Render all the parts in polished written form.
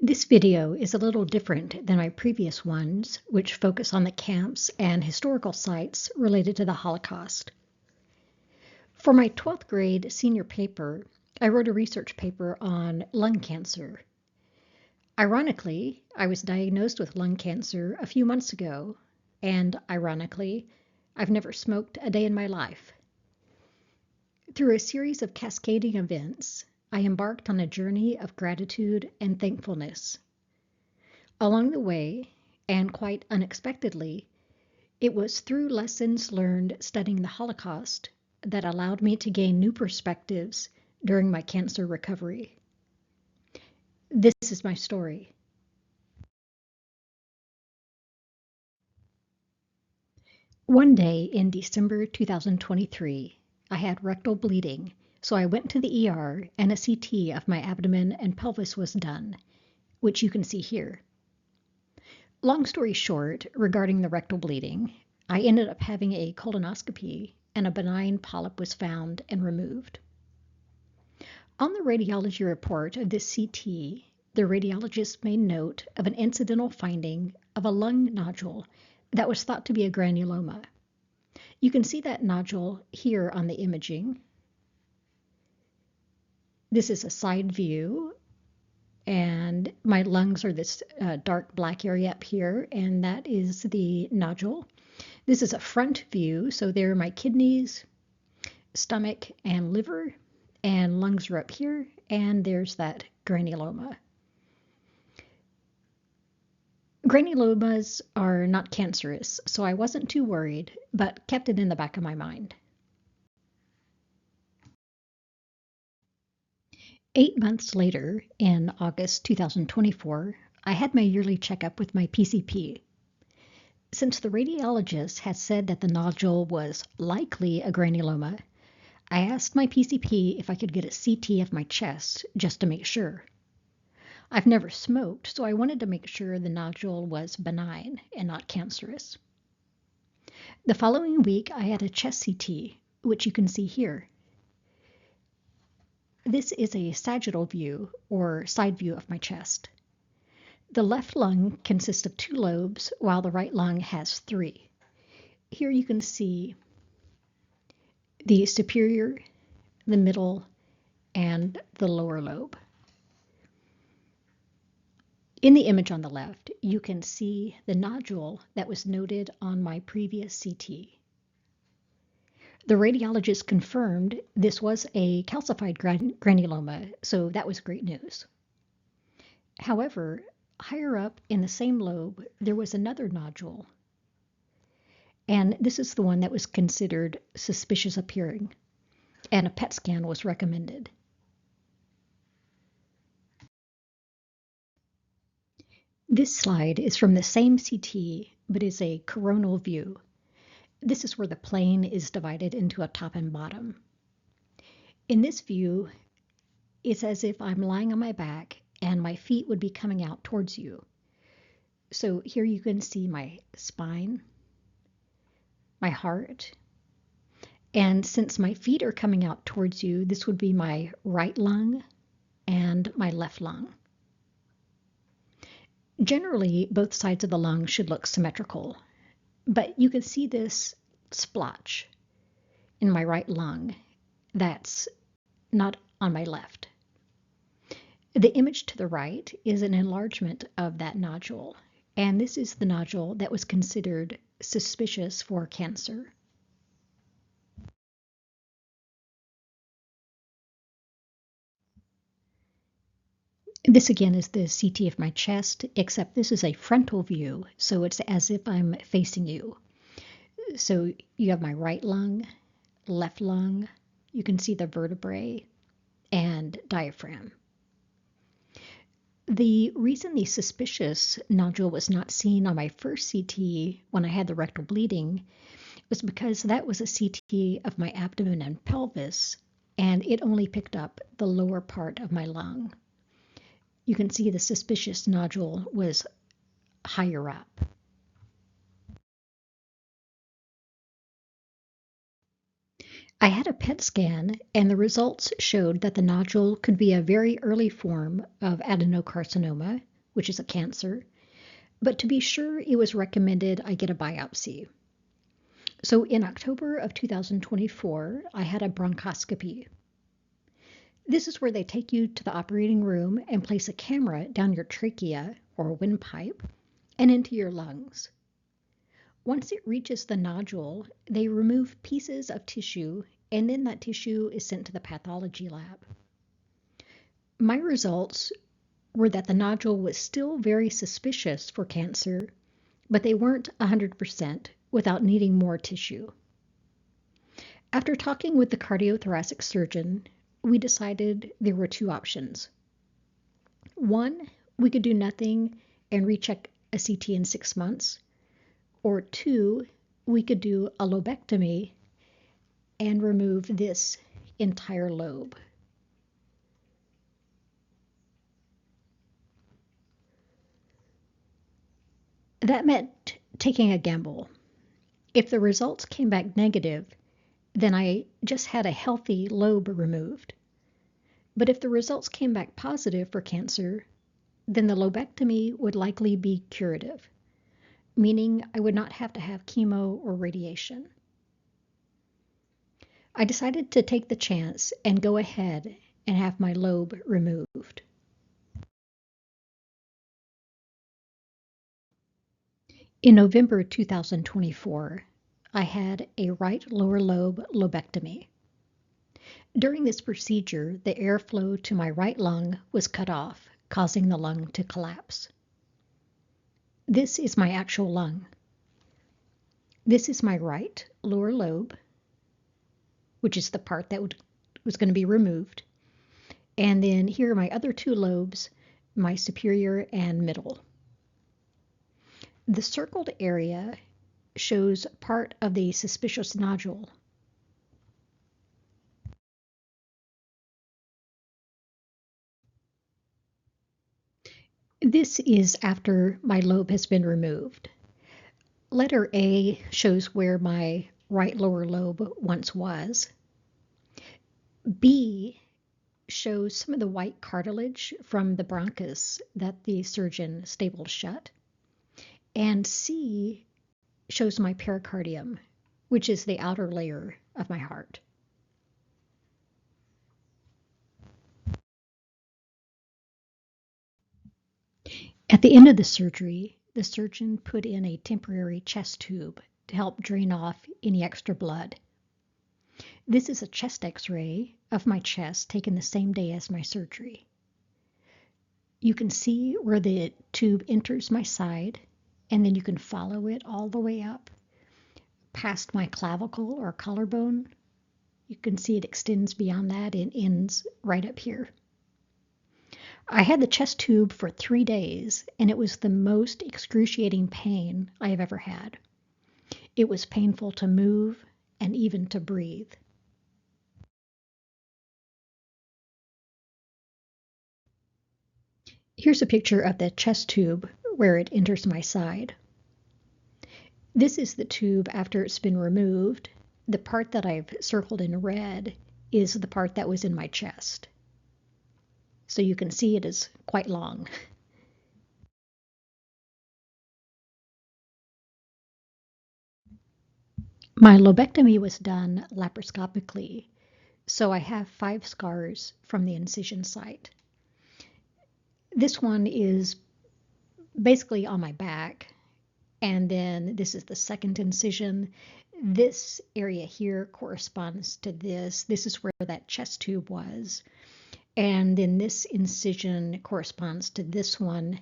This video is a little different than my previous ones, which focus on the camps and historical sites related to the Holocaust. For my 12th grade senior paper, I wrote a research paper on lung cancer. Ironically, I was diagnosed with lung cancer a few months ago, and ironically, I've never smoked a day in my life. Through a series of cascading events, I embarked on a journey of gratitude and thankfulness. Along the way, and quite unexpectedly, it was through lessons learned studying the Holocaust that allowed me to gain new perspectives during my cancer recovery. This is my story. One day in December 2023, I had rectal bleeding, so I went to the ER and a CT of my abdomen and pelvis was done, which you can see here. Long story short, regarding the rectal bleeding, I ended up having a colonoscopy and a benign polyp was found and removed. On the radiology report of this CT, the radiologist made note of an incidental finding of a lung nodule that was thought to be a granuloma. You can see that nodule here on the imaging. This is a side view, and my lungs are this dark black area up here, and that is the nodule. This is a front view, so there are my kidneys, stomach, and liver, and lungs are up here, and there's that granuloma. Granulomas are not cancerous, so I wasn't too worried, but kept it in the back of my mind. 8 months later, in August 2024, I had my yearly checkup with my PCP. Since the radiologist had said that the nodule was likely a granuloma, I asked my PCP if I could get a CT of my chest just to make sure. I've never smoked, so I wanted to make sure the nodule was benign and not cancerous. The following week, I had a chest CT, which you can see here. This is a sagittal view, or side view of my chest. The left lung consists of 2 lobes, while the right lung has 3. Here you can see the superior, the middle, and the lower lobe. In the image on the left, you can see the nodule that was noted on my previous CT. The radiologist confirmed this was a calcified granuloma, so that was great news. However, higher up in the same lobe, there was another nodule, and this is the one that was considered suspicious appearing, and a PET scan was recommended. This slide is from the same CT, but is a coronal view. This is where the plane is divided into a top and bottom. In this view, it's as if I'm lying on my back and my feet would be coming out towards you. So here you can see my spine, my heart, and since my feet are coming out towards you, this would be my right lung and my left lung. Generally, both sides of the lung should look symmetrical, but you can see this splotch in my right lung that's not on my left. The image to the right is an enlargement of that nodule, and this is the nodule that was considered suspicious for cancer. This again is the CT of my chest, except this is a frontal view, so it's as if I'm facing you. So you have my right lung, left lung, you can see the vertebrae, and diaphragm. The reason the suspicious nodule was not seen on my first CT when I had the rectal bleeding was because that was a CT of my abdomen and pelvis, and it only picked up the lower part of my lung. You can see the suspicious nodule was higher up. I had a PET scan, and the results showed that the nodule could be a very early form of adenocarcinoma, which is a cancer, but to be sure, it was recommended I get a biopsy. So in October of 2024, I had a bronchoscopy. This is where they take you to the operating room and place a camera down your trachea or windpipe and into your lungs. Once it reaches the nodule, they remove pieces of tissue, and then that tissue is sent to the pathology lab. My results were that the nodule was still very suspicious for cancer, but they weren't 100% without needing more tissue. After talking with the cardiothoracic surgeon, we decided there were two options. One, we could do nothing and recheck a CT in 6 months, or two, we could do a lobectomy and remove this entire lobe. That meant taking a gamble. If the results came back negative, then I just had a healthy lobe removed. But if the results came back positive for cancer, then the lobectomy would likely be curative, meaning I would not have to have chemo or radiation. I decided to take the chance and go ahead and have my lobe removed. In November 2024, I had a right lower lobe lobectomy. During this procedure, the airflow to my right lung was cut off, causing the lung to collapse. This is my actual lung. This is my right lower lobe, which is the part that was going to be removed. And then here are my other two lobes, my superior and middle. The circled area shows part of the suspicious nodule. This is after my lobe has been removed. Letter A shows where my right lower lobe once was. B shows some of the white cartilage from the bronchus that the surgeon stapled shut. And C shows my pericardium, which is the outer layer of my heart. At the end of the surgery, the surgeon put in a temporary chest tube to help drain off any extra blood. This is a chest x-ray of my chest taken the same day as my surgery. You can see where the tube enters my side, and then you can follow it all the way up past my clavicle or collarbone. You can see it extends beyond that and ends right up here. I had the chest tube for 3 days, and it was the most excruciating pain I have ever had. It was painful to move and even to breathe. Here's a picture of the chest tube where it enters my side. This is the tube after it's been removed. The part that I've circled in red is the part that was in my chest. So you can see it is quite long. My lobectomy was done laparoscopically, so I have 5 scars from the incision site. This one is basically on my back, and then this is the second incision. This area here corresponds to this. This is where that chest tube was. And then this incision corresponds to this one.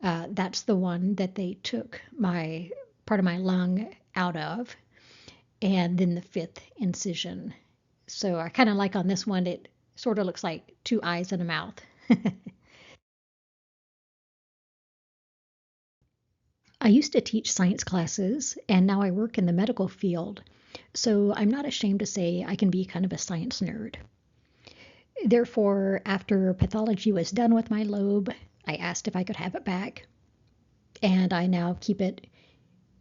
That's the one that they took my part of my lung out of. And then the 5th incision. So I kind of like on this one, it sort of looks like 2 eyes and a mouth. I used to teach science classes, and now I work in the medical field, so I'm not ashamed to say I can be kind of a science nerd. Therefore, after pathology was done with my lobe, I asked if I could have it back, and I now keep it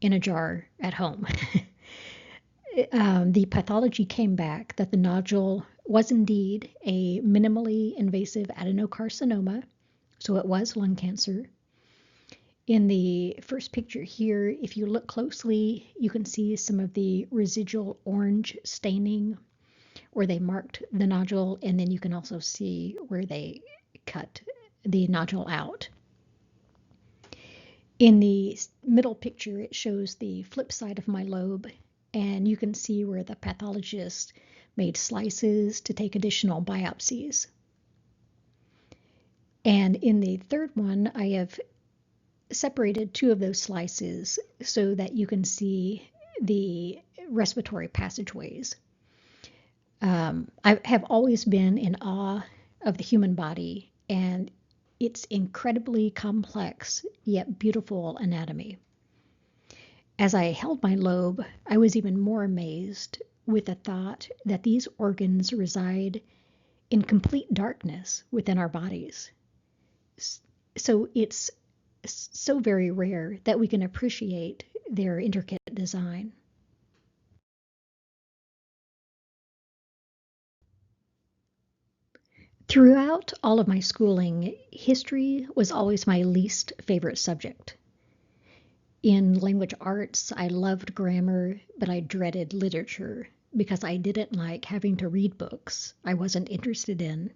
in a jar at home. The pathology came back that the nodule was indeed a minimally invasive adenocarcinoma, so it was lung cancer. In the first picture here, if you look closely, you can see some of the residual orange staining where they marked the nodule, and then you can also see where they cut the nodule out. In the middle picture, it shows the flip side of my lobe, and you can see where the pathologist made slices to take additional biopsies. And in the third one, I have separated two of those slices so that you can see the respiratory passageways. I have always been in awe of the human body and its incredibly complex yet beautiful anatomy. As I held my lobe, I was even more amazed with the thought that these organs reside in complete darkness within our bodies. So it's so very rare that we can appreciate their intricate design. Throughout all of my schooling, history was always my least favorite subject. In language arts, I loved grammar, but I dreaded literature because I didn't like having to read books I wasn't interested in.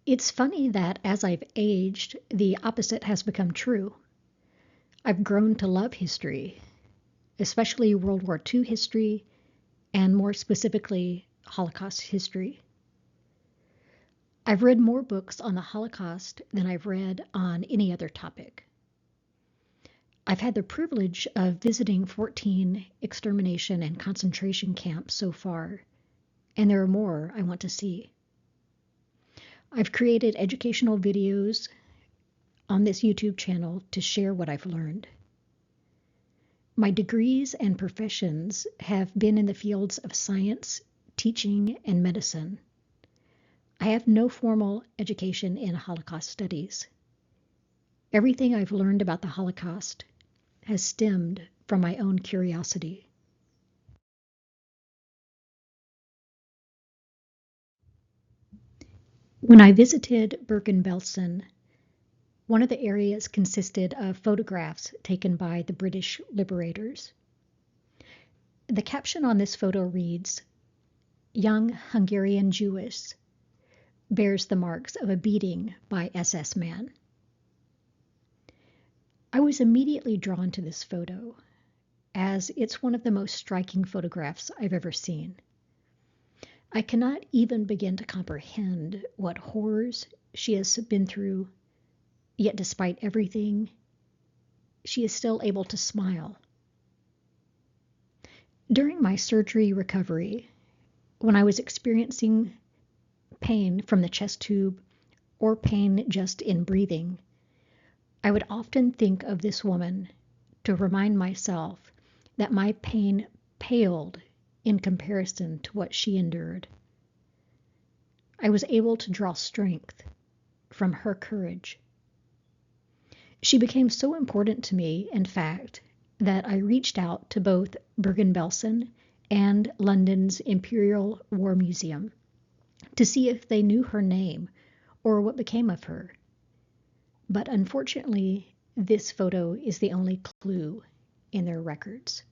It's funny that as I've aged, the opposite has become true. I've grown to love history, especially World War II history, and more specifically, Holocaust history. I've read more books on the Holocaust than I've read on any other topic. I've had the privilege of visiting 14 extermination and concentration camps so far, and there are more I want to see. I've created educational videos on this YouTube channel to share what I've learned. My degrees and professions have been in the fields of science, teaching, and medicine. I have no formal education in Holocaust studies. Everything I've learned about the Holocaust has stemmed from my own curiosity. When I visited Bergen-Belsen, one of the areas consisted of photographs taken by the British liberators. The caption on this photo reads, "Young Hungarian Jewess bears the marks of a beating by SS man." I was immediately drawn to this photo, as it's one of the most striking photographs I've ever seen. I cannot even begin to comprehend what horrors she has been through, yet despite everything, she is still able to smile. During my surgery recovery, when I was experiencing pain from the chest tube or pain just in breathing, I would often think of this woman to remind myself that my pain paled in comparison to what she endured. I was able to draw strength from her courage. She became so important to me, in fact, that I reached out to both Bergen-Belsen and London's Imperial War Museum to see if they knew her name or what became of her. But unfortunately, this photo is the only clue in their records.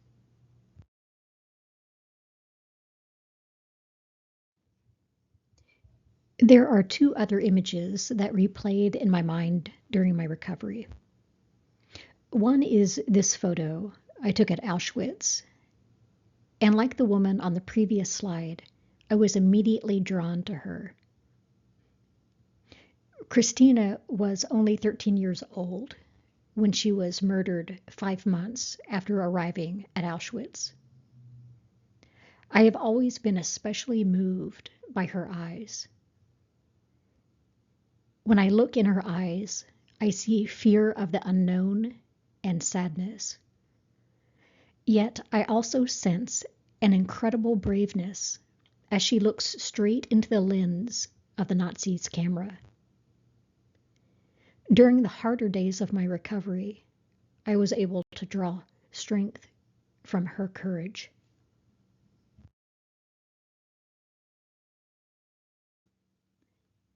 There are two other images that replayed in my mind during my recovery. One is this photo I took at Auschwitz, and like the woman on the previous slide, I was immediately drawn to her. Christina was only 13 years old when she was murdered 5 months after arriving at Auschwitz. I have always been especially moved by her eyes. When I look in her eyes, I see fear of the unknown and sadness. Yet I also sense an incredible braveness as she looks straight into the lens of the Nazis' camera. During the harder days of my recovery, I was able to draw strength from her courage.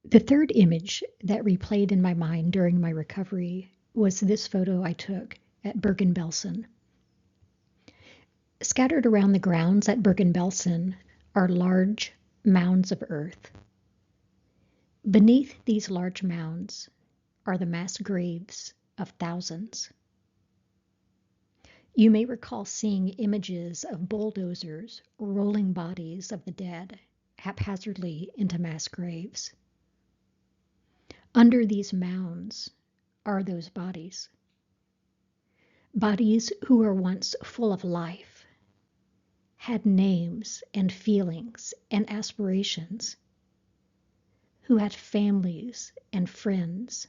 The third image that replayed in my mind during my recovery was this photo I took at Bergen-Belsen. Scattered around the grounds at Bergen-Belsen are large mounds of earth. Beneath these large mounds are the mass graves of thousands. You may recall seeing images of bulldozers rolling bodies of the dead haphazardly into mass graves. Under these mounds are those bodies. Bodies who were once full of life, had names and feelings and aspirations, who had families and friends.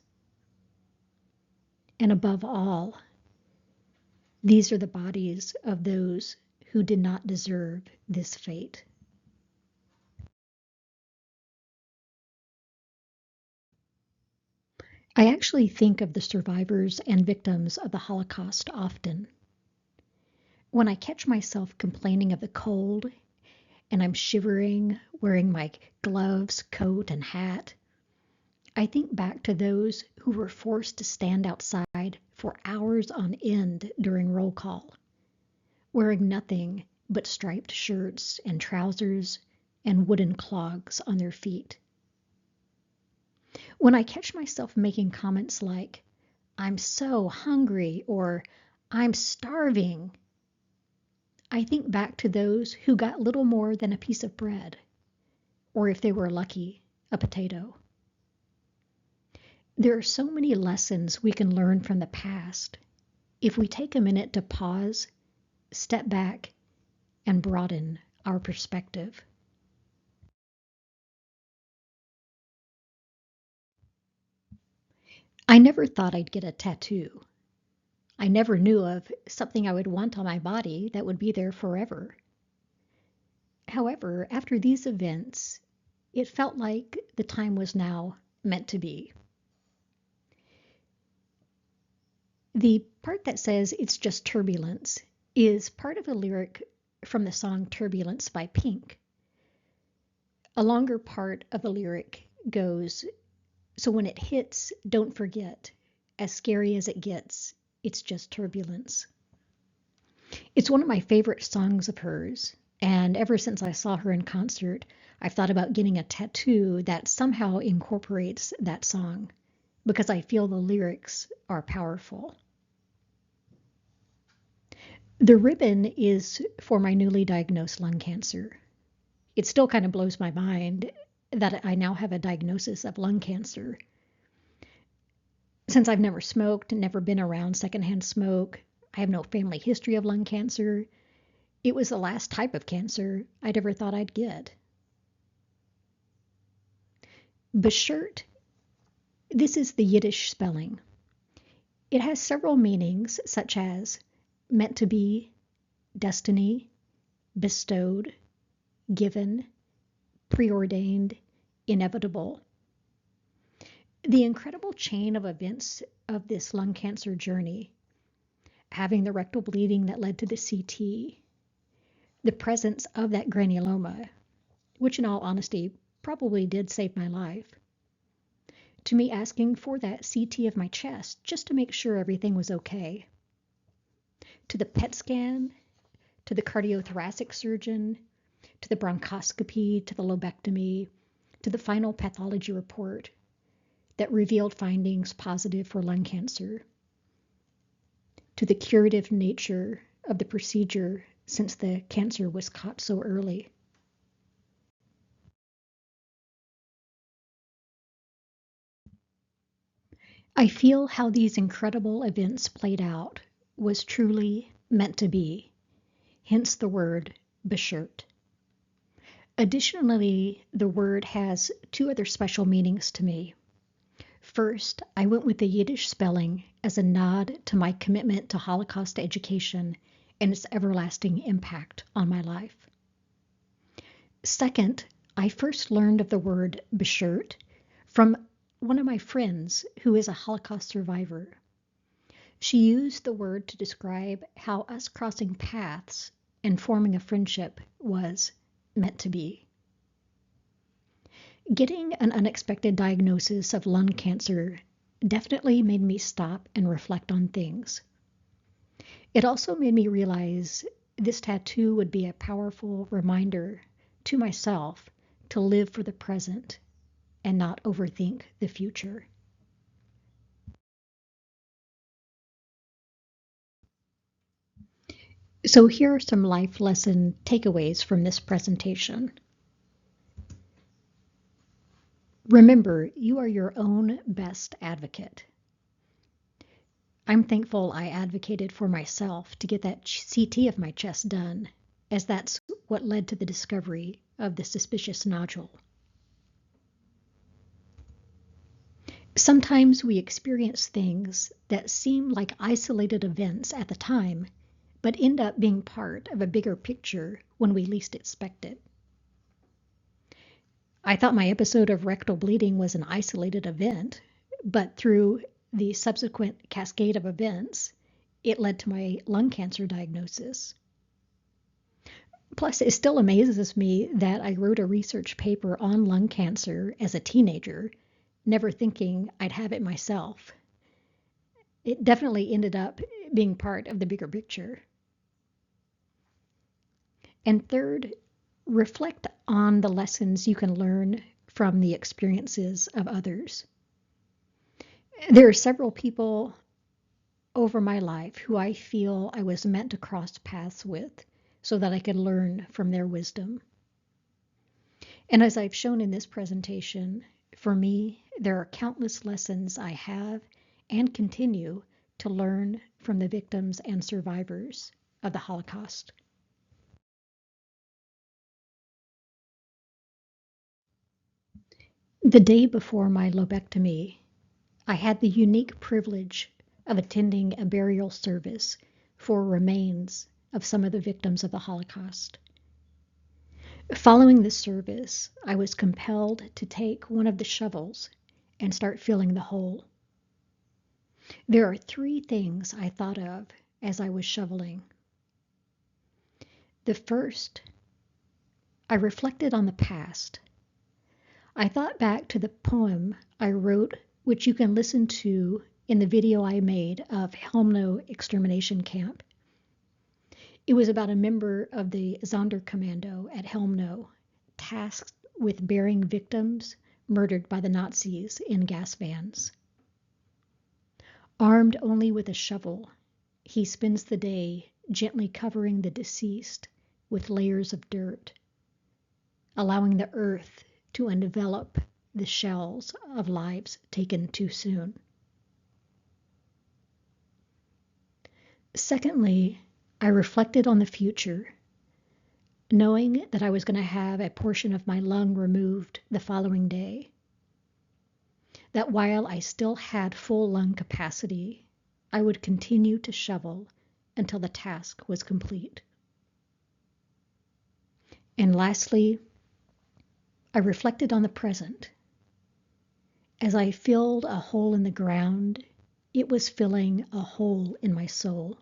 And above all, these are the bodies of those who did not deserve this fate. I actually think of the survivors and victims of the Holocaust often. When I catch myself complaining of the cold and I'm shivering, wearing my gloves, coat, and hat, I think back to those who were forced to stand outside for hours on end during roll call, wearing nothing but striped shirts and trousers and wooden clogs on their feet. When I catch myself making comments like, "I'm so hungry," or "I'm starving," I think back to those who got little more than a piece of bread, or if they were lucky, a potato. There are so many lessons we can learn from the past if we take a minute to pause, step back, and broaden our perspective. I never thought I'd get a tattoo. I never knew of something I would want on my body that would be there forever. However, after these events, it felt like the time was now meant to be. The part that says it's just turbulence is part of a lyric from the song Turbulence by Pink. A longer part of the lyric goes, "So when it hits, don't forget, as scary as it gets, it's just turbulence." It's one of my favorite songs of hers, and ever since I saw her in concert, I've thought about getting a tattoo that somehow incorporates that song because I feel the lyrics are powerful. The ribbon is for my newly diagnosed lung cancer. It still kind of blows my mind that I now have a diagnosis of lung cancer. Since I've never smoked, never been around secondhand smoke, I have no family history of lung cancer. It was the last type of cancer I'd ever thought I'd get. Beschert, this is the Yiddish spelling. It has several meanings, such as meant to be, destiny, bestowed, given, preordained, inevitable. The incredible chain of events of this lung cancer journey, having the rectal bleeding that led to the CT, the presence of that granuloma, which in all honesty probably did save my life, to me asking for that CT of my chest just to make sure everything was okay, to the PET scan, to the cardiothoracic surgeon, to the bronchoscopy, to the lobectomy, to the final pathology report that revealed findings positive for lung cancer, to the curative nature of the procedure since the cancer was caught so early. I feel how these incredible events played out was truly meant to be, hence the word beschert. Additionally, the word has two other special meanings to me. First, I went with the Yiddish spelling as a nod to my commitment to Holocaust education and its everlasting impact on my life. Second, I first learned of the word beschert from one of my friends who is a Holocaust survivor. She used the word to describe how us crossing paths and forming a friendship was meant to be. Getting an unexpected diagnosis of lung cancer definitely made me stop and reflect on things. It also made me realize this tattoo would be a powerful reminder to myself to live for the present and not overthink the future. So, here are some life lesson takeaways from this presentation. Remember, you are your own best advocate. I'm thankful I advocated for myself to get that CT of my chest done, as that's what led to the discovery of the suspicious nodule. Sometimes we experience things that seem like isolated events at the time, but end up being part of a bigger picture when we least expect it. I thought my episode of rectal bleeding was an isolated event, but through the subsequent cascade of events, it led to my lung cancer diagnosis. Plus, it still amazes me that I wrote a research paper on lung cancer as a teenager, never thinking I'd have it myself. It definitely ended up being part of the bigger picture. And third, reflect on the lessons you can learn from the experiences of others. There are several people over my life who I feel I was meant to cross paths with so that I could learn from their wisdom. And as I've shown in this presentation, for me, there are countless lessons I have and continue to learn from the victims and survivors of the Holocaust. The day before my lobectomy, I had the unique privilege of attending a burial service for remains of some of the victims of the Holocaust. Following the service, I was compelled to take one of the shovels and start filling the hole. There are three things I thought of as I was shoveling. The first, I reflected on the past. I thought back to the poem I wrote, which you can listen to in the video I made of Helmno extermination camp. It was about a member of the Sonderkommando at Helmno, tasked with burying victims murdered by the Nazis in gas vans. Armed only with a shovel, he spends the day gently covering the deceased with layers of dirt, allowing the earth to envelop the shells of lives taken too soon. Secondly, I reflected on the future, knowing that I was going to have a portion of my lung removed the following day. That while I still had full lung capacity, I would continue to shovel until the task was complete. And lastly, I reflected on the present. As I filled a hole in the ground, it was filling a hole in my soul.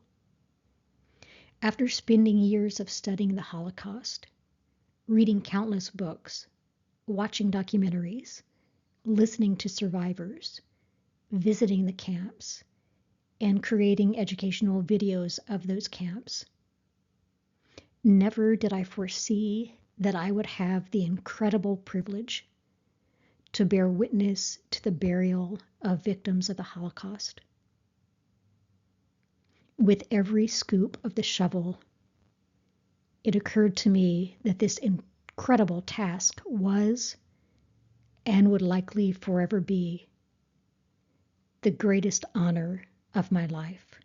After spending years of studying the Holocaust, reading countless books, watching documentaries, listening to survivors, visiting the camps, and creating educational videos of those camps, never did I foresee that I would have the incredible privilege to bear witness to the burial of victims of the Holocaust. With every scoop of the shovel, it occurred to me that this incredible task was and would likely forever be the greatest honor of my life.